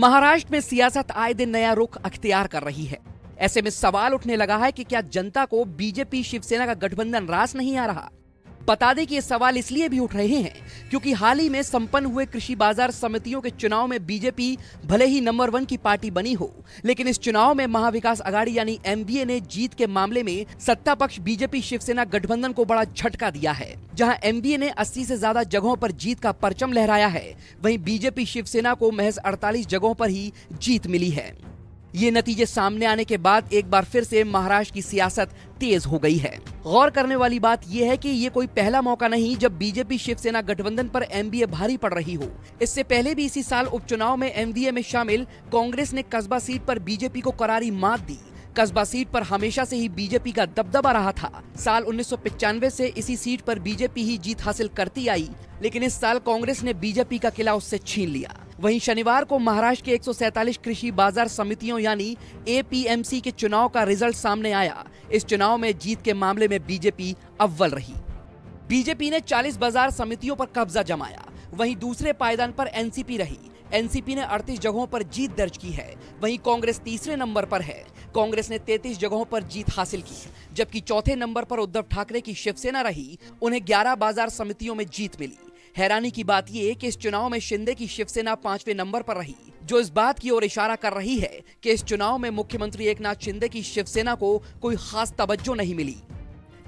महाराष्ट्र में सियासत आए दिन नया रुख अख्तियार कर रही है। ऐसे में सवाल उठने लगा है कि क्या जनता को बीजेपी शिवसेना का गठबंधन रास नहीं आ रहा। बता दें कि ये सवाल इसलिए भी उठ रहे हैं क्योंकि हाल ही में संपन्न हुए कृषि बाजार समितियों के चुनाव में बीजेपी भले ही नंबर 1 की पार्टी बनी हो, लेकिन इस चुनाव में महाविकास आघाड़ी यानी एमवीए ने जीत के मामले में सत्ता पक्ष बीजेपी शिवसेना गठबंधन को बड़ा झटका दिया है। जहां एमवीए ने 80 से ज्यादा जगहों पर जीत का परचम लहराया है, वहीं बीजेपी शिवसेना को महज 48 जगहों पर ही जीत मिली है। ये नतीजे सामने आने के बाद एक बार फिर से महाराष्ट्र की सियासत तेज हो गई है। गौर करने वाली बात यह है कि ये कोई पहला मौका नहीं जब बीजेपी शिवसेना गठबंधन पर एमवीए भारी पड़ रही हो। इससे पहले भी इसी साल उपचुनाव में एमवीए में शामिल कांग्रेस ने कस्बा सीट पर बीजेपी को करारी मात दी। कस्बा सीट पर हमेशा से ही बीजेपी का दबदबा रहा था। साल 1995 से इसी सीट पर बीजेपी ही जीत हासिल करती आई, लेकिन इस साल कांग्रेस ने बीजेपी का किला उससे छीन लिया। वहीं शनिवार को महाराष्ट्र के 147 कृषि बाजार समितियों यानी एपीएमसी के चुनाव का रिजल्ट सामने आया। इस चुनाव में जीत के मामले में बीजेपी अव्वल रही। बीजेपी ने 40 बाजार समितियों पर कब्जा जमाया। वहीं दूसरे पायदान पर एनसीपी रही। एनसीपी ने 38 जगहों पर जीत दर्ज की है। वहीं कांग्रेस तीसरे नंबर पर है। कांग्रेस ने 33 जगहों पर जीत हासिल की, जबकि चौथे नंबर पर उद्धव ठाकरे की शिवसेना रही। उन्हें 11 बाजार समितियों में जीत मिली। हैरानी की बात यह कि इस चुनाव में शिंदे की शिवसेना 5वें नंबर पर रही, जो इस बात की ओर इशारा कर रही है कि इस चुनाव में मुख्यमंत्री एकनाथ शिंदे की शिवसेना को कोई खास तवज्जो नहीं मिली।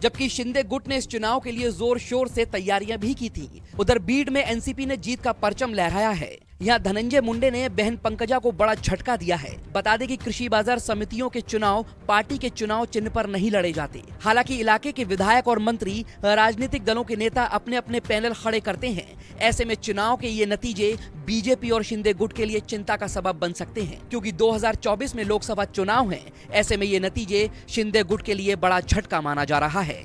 जबकि शिंदे गुट ने इस चुनाव के लिए जोर शोर से तैयारियां भी की थी। उधर बीड में एनसीपी ने जीत का परचम लहराया है। यहाँ धनंजय मुंडे ने बहन पंकजा को बड़ा झटका दिया है। बता दें कि कृषि बाजार समितियों के चुनाव पार्टी के चुनाव चिन्ह पर नहीं लड़े जाते। हालांकि इलाके के विधायक और मंत्री, राजनीतिक दलों के नेता अपने अपने पैनल खड़े करते हैं। ऐसे में चुनाव के ये नतीजे बीजेपी और शिंदे गुट के लिए चिंता का सबब बन सकते हैं, क्योंकि 2024 में लोकसभा चुनाव है। ऐसे में ये नतीजे शिंदे गुट के लिए बड़ा झटका माना जा रहा है।